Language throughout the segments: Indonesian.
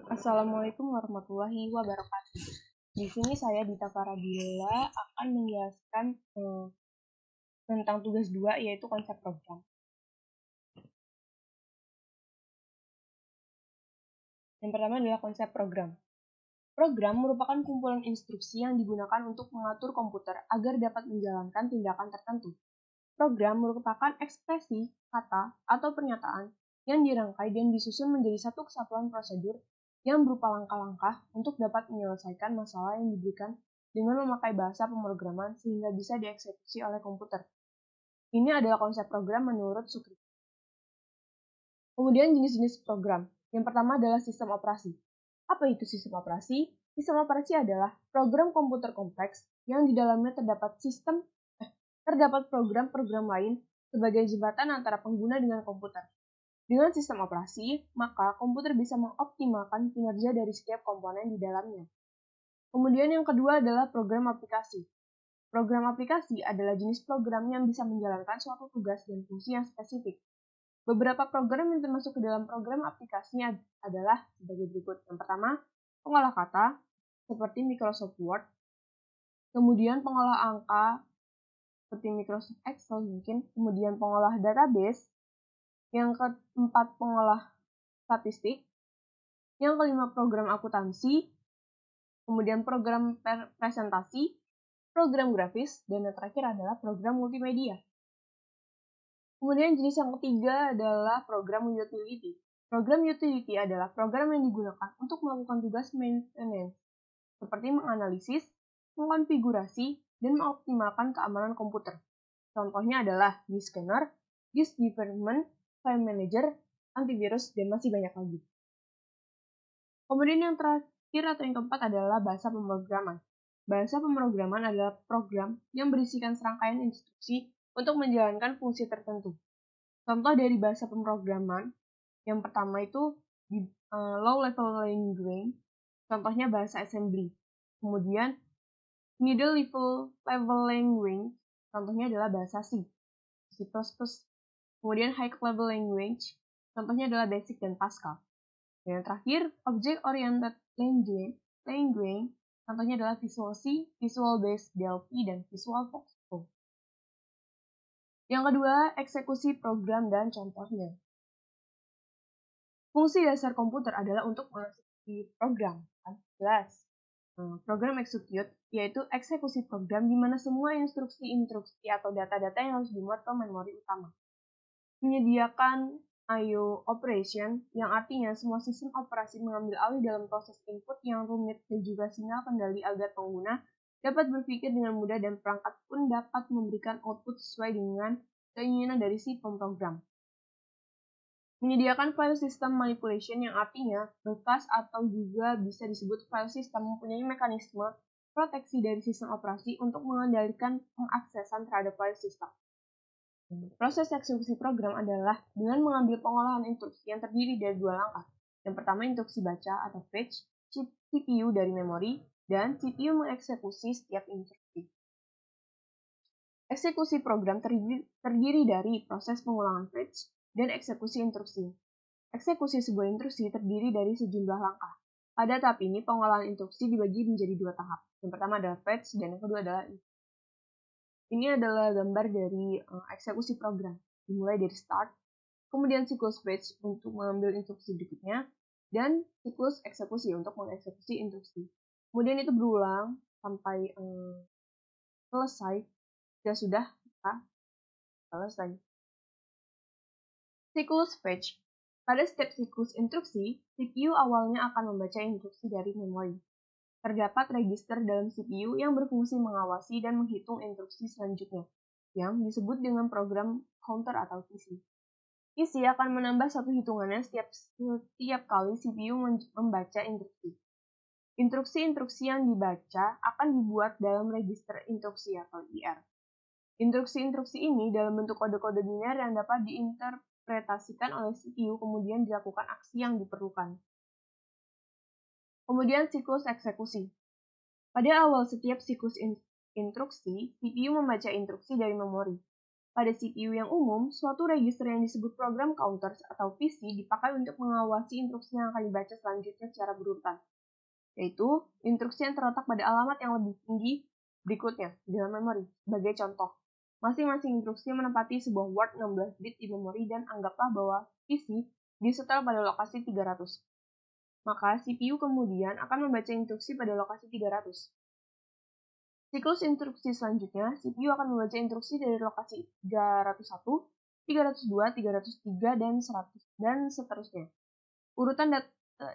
Assalamualaikum warahmatullahi wabarakatuh. Di sini saya Dita Faradila akan menjelaskan tentang tugas 2 yaitu konsep program. Yang pertama adalah konsep program. Program merupakan kumpulan instruksi yang digunakan untuk mengatur komputer agar dapat menjalankan tindakan tertentu. Program merupakan ekspresi, kata, atau pernyataan yang dirangkai dan disusun menjadi satu kesatuan prosedur yang berupa langkah-langkah untuk dapat menyelesaikan masalah yang diberikan dengan memakai bahasa pemrograman sehingga bisa dieksekusi oleh komputer. Ini adalah konsep program menurut Sukri. Kemudian jenis-jenis program. Yang pertama adalah sistem operasi. Apa itu sistem operasi? Sistem operasi adalah program komputer kompleks yang di dalamnya terdapat program-program lain sebagai jembatan antara pengguna dengan komputer. Dengan sistem operasi, maka komputer bisa mengoptimalkan kinerja dari setiap komponen di dalamnya. Kemudian yang kedua adalah program aplikasi. Program aplikasi adalah jenis program yang bisa menjalankan suatu tugas dan fungsi yang spesifik. Beberapa program yang termasuk ke dalam program aplikasinya adalah sebagai berikut. Yang pertama, pengolah kata, seperti Microsoft Word. Kemudian pengolah angka, seperti Microsoft Excel mungkin. Kemudian pengolah database. Yang keempat, pengolah statistik. Yang kelima, program akuntansi. Kemudian program presentasi, program grafis, dan yang terakhir adalah program multimedia. Kemudian jenis yang ketiga adalah program utility. Program utility adalah program yang digunakan untuk melakukan tugas maintenance, seperti menganalisis, mengkonfigurasi, dan mengoptimalkan keamanan komputer. Contohnya adalah disk scanner, disk development, file manager, antivirus, dan masih banyak lagi. Kemudian yang terakhir atau yang keempat adalah bahasa pemrograman. Bahasa pemrograman adalah program yang berisikan serangkaian instruksi untuk menjalankan fungsi tertentu. Contoh dari bahasa pemrograman, yang pertama itu low level language, contohnya bahasa assembly. Kemudian middle level language, contohnya adalah bahasa C, C++. Kemudian high level language, contohnya adalah Basic dan Pascal. Dan yang terakhir, object oriented language, contohnya adalah Visual C, Visual Basic Delphi, dan Visual Fox Pro. Yang kedua, eksekusi program dan contohnya. Fungsi dasar komputer adalah untuk mengeksekusi program. Jelas. Program execute yaitu eksekusi program di mana semua instruksi-instruksi atau data-data yang harus dimuat ke memori utama. Menyediakan I/O operation yang artinya semua sistem operasi mengambil alih dalam proses input yang rumit dan juga sinyal kendali agar pengguna dapat berpikir dengan mudah dan perangkat pun dapat memberikan output sesuai dengan keinginan dari si pemrogram. Menyediakan file system manipulation yang artinya bekas atau juga bisa disebut file system mempunyai mekanisme proteksi dari sistem operasi untuk mengendalikan pengaksesan terhadap file system. Proses eksekusi program adalah dengan mengambil pengolahan instruksi yang terdiri dari dua langkah. Yang pertama instruksi baca atau fetch CPU dari memori dan CPU mengeksekusi setiap instruksi. Eksekusi program terdiri dari proses pengulangan fetch dan eksekusi instruksi. Eksekusi sebuah instruksi terdiri dari sejumlah langkah. Pada tahap ini, pengolahan instruksi dibagi menjadi dua tahap. Yang pertama adalah fetch dan yang kedua adalah ini adalah gambar dari eksekusi program. Dimulai dari start, kemudian siklus fetch untuk mengambil instruksi berikutnya, dan siklus eksekusi untuk mengeksekusi instruksi. Kemudian itu berulang sampai selesai. Jika sudah, maka selesai. Siklus fetch. Pada step siklus instruksi, CPU awalnya akan membaca instruksi dari memori. Terdapat register dalam CPU yang berfungsi mengawasi dan menghitung instruksi selanjutnya, yang disebut dengan program counter atau PC. PC akan menambah satu hitungannya setiap kali CPU membaca instruksi. Instruksi-instruksi yang dibaca akan dibuat dalam register instruksi atau IR. Instruksi-instruksi ini dalam bentuk kode-kode biner yang dapat diinterpretasikan oleh CPU kemudian dilakukan aksi yang diperlukan. Kemudian siklus eksekusi. Pada awal setiap siklus instruksi, CPU membaca instruksi dari memori. Pada CPU yang umum, suatu register yang disebut program counters atau PC dipakai untuk mengawasi instruksi yang akan dibaca selanjutnya secara berurutan, yaitu instruksi yang terletak pada alamat yang lebih tinggi berikutnya di dalam memori. Sebagai contoh, masing-masing instruksi menempati sebuah word 16 bit di memori dan anggaplah bahwa PC disetel pada lokasi 300. Maka CPU kemudian akan membaca instruksi pada lokasi 300. Siklus instruksi selanjutnya, CPU akan membaca instruksi dari lokasi 301, 302, 303, dan 100, dan seterusnya. Urutan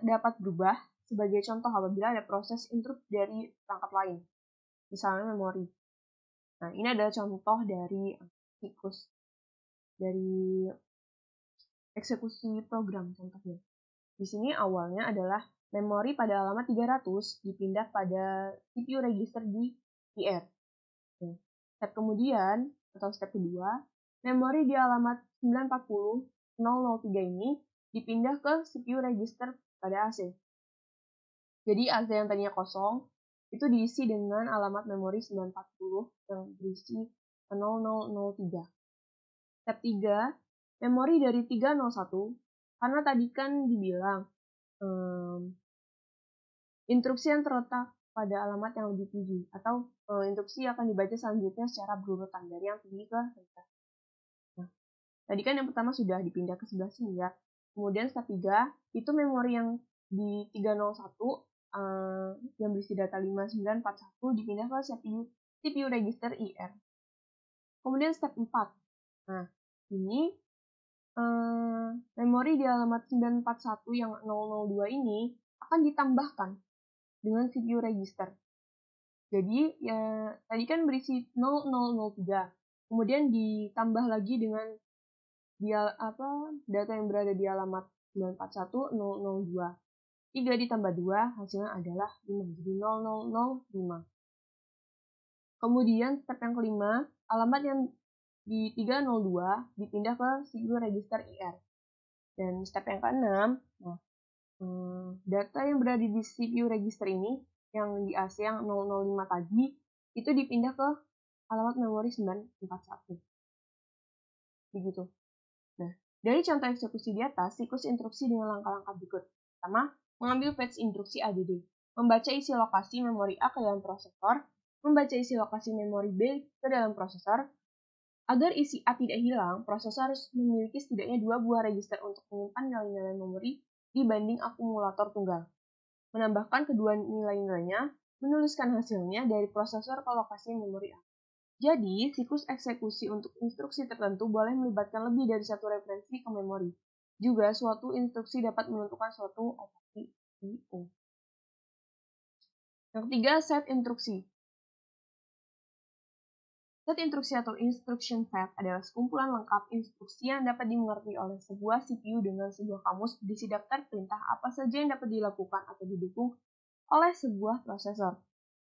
dapat berubah sebagai contoh apabila ada proses interrupt dari perangkat lain, misalnya memori. Nah, ini adalah contoh dari siklus dari eksekusi program contohnya. Di sini awalnya adalah memori pada alamat 300 dipindah pada CPU register di IR. Step kemudian, atau step kedua, memori di alamat 940.003 ini dipindah ke CPU register pada AC. Jadi AC yang tadinya kosong, itu diisi dengan alamat memori 940 yang berisi 0003. Step 3, memori dari 301, karena tadi kan dibilang instruksi yang terletak pada alamat yang lebih tinggi, atau instruksi akan dibaca selanjutnya secara berurutan dari yang tinggi ke rendah. Nah, tadi kan yang pertama sudah dipindah ke sebelah sini ya. Kemudian step 3, itu memori yang di 301 yang berisi data 5941 dipindah ke CPU register IR. Kemudian step 4. Nah, ini memori di alamat 941 yang 002 ini akan ditambahkan dengan CPU register. Jadi ya tadi kan berisi 0003. Kemudian ditambah lagi dengan data yang berada di alamat 941002. 3 ditambah 2 hasilnya adalah 5. Jadi 0005. Kemudian step yang kelima, alamat yang di 302 dipindah ke CPU register IR. Dan step yang keenam, data yang berada di CPU register ini, yang di AC yang 005 tadi, itu dipindah ke alamat memori 941. Begitu. Nah, dari contoh eksekusi di atas, siklus instruksi dengan langkah-langkah berikut. Pertama, mengambil fetch instruksi ADD, membaca isi lokasi memori A ke dalam prosesor, membaca isi lokasi memori B ke dalam prosesor. Agar isi A tidak hilang, prosesor harus memiliki setidaknya 2 buah register untuk menyimpan nilai-nilai memori dibanding akumulator tunggal. Menambahkan kedua nilai-nilainya, menuliskan hasilnya dari prosesor ke lokasi memori A. Jadi, siklus eksekusi untuk instruksi tertentu boleh melibatkan lebih dari satu referensi ke memori. Juga, suatu instruksi dapat menentukan suatu operasi I/O. Yang ketiga, set instruksi. Set instruksi atau instruction set adalah sekumpulan lengkap instruksi yang dapat dimengerti oleh sebuah CPU dengan sebuah kamus berisi daftar perintah apa saja yang dapat dilakukan atau didukung oleh sebuah prosesor.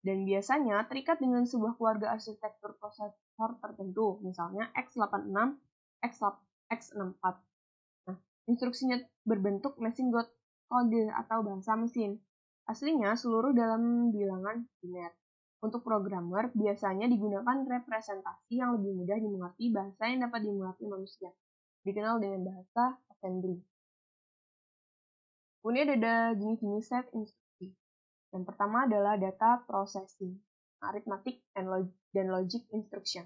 Dan biasanya terikat dengan sebuah keluarga arsitektur prosesor tertentu, misalnya x86, x64. Nah, instruksinya berbentuk machine code atau bahasa mesin. Aslinya seluruh dalam bilangan biner. Untuk programmer, biasanya digunakan representasi yang lebih mudah dimengerti bahasa yang dapat dimengerti manusia, dikenal dengan bahasa assembly. Kemudian ada jenis-jenis set instruksi. Yang pertama adalah data processing, arithmetic dan logic instruction.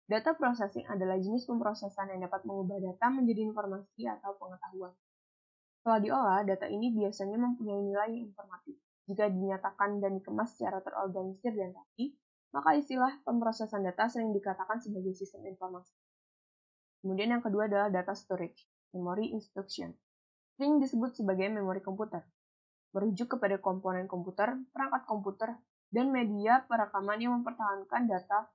Data processing adalah jenis pemrosesan yang dapat mengubah data menjadi informasi atau pengetahuan. Setelah diolah, data ini biasanya mempunyai nilai informatif. Jika dinyatakan dan dikemas secara terorganisir dan rapi, maka istilah pemrosesan data sering dikatakan sebagai sistem informasi. Kemudian yang kedua adalah data storage, memory instruction. Sering disebut sebagai memori komputer. Merujuk kepada komponen komputer, perangkat komputer, dan media perekaman yang mempertahankan data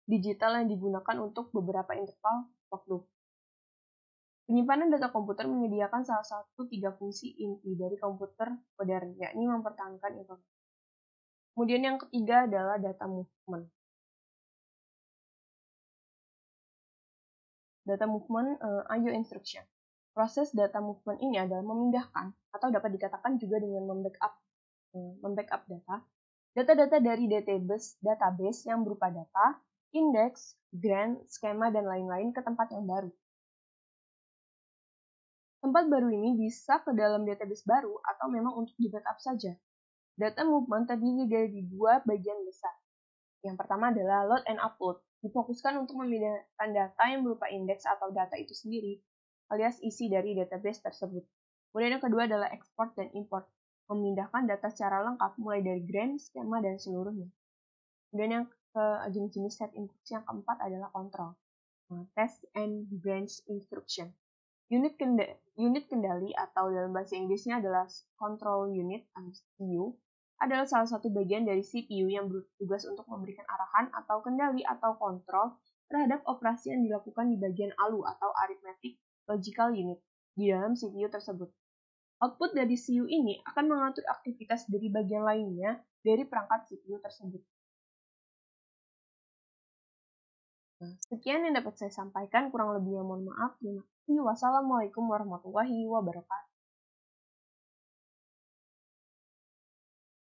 digital yang digunakan untuk beberapa interval waktu. Penyimpanan data komputer menyediakan salah satu 3 fungsi inti dari komputer modern, yakni mempertahankan informasi. Kemudian yang ketiga adalah data movement. Data movement I/O instruction. Proses data movement ini adalah memindahkan, atau dapat dikatakan juga dengan membackup data dari database yang berupa data indeks, grant, skema, dan lain-lain ke tempat yang baru. Tempat baru ini bisa ke dalam database baru atau memang untuk di-backup saja. Data movement terdiri dari dua bagian besar. Yang pertama adalah load and upload, difokuskan untuk memindahkan data yang berupa indeks atau data itu sendiri, alias isi dari database tersebut. Kemudian yang kedua adalah export dan import, memindahkan data secara lengkap mulai dari grant, skema, dan seluruhnya. Kemudian yang jenis-jenis set instruksi yang keempat adalah control, test and branch instruction. Unit kendali atau dalam bahasa Inggrisnya adalah control unit atau CPU adalah salah satu bagian dari CPU yang bertugas untuk memberikan arahan atau kendali atau kontrol terhadap operasi yang dilakukan di bagian ALU atau Arithmetic Logical Unit di dalam CPU tersebut. Output dari CPU ini akan mengatur aktivitas dari bagian lainnya dari perangkat CPU tersebut. Sekian yang dapat saya sampaikan, kurang lebihnya mohon maaf. Terima kasih. Wassalamualaikum warahmatullahi wabarakatuh.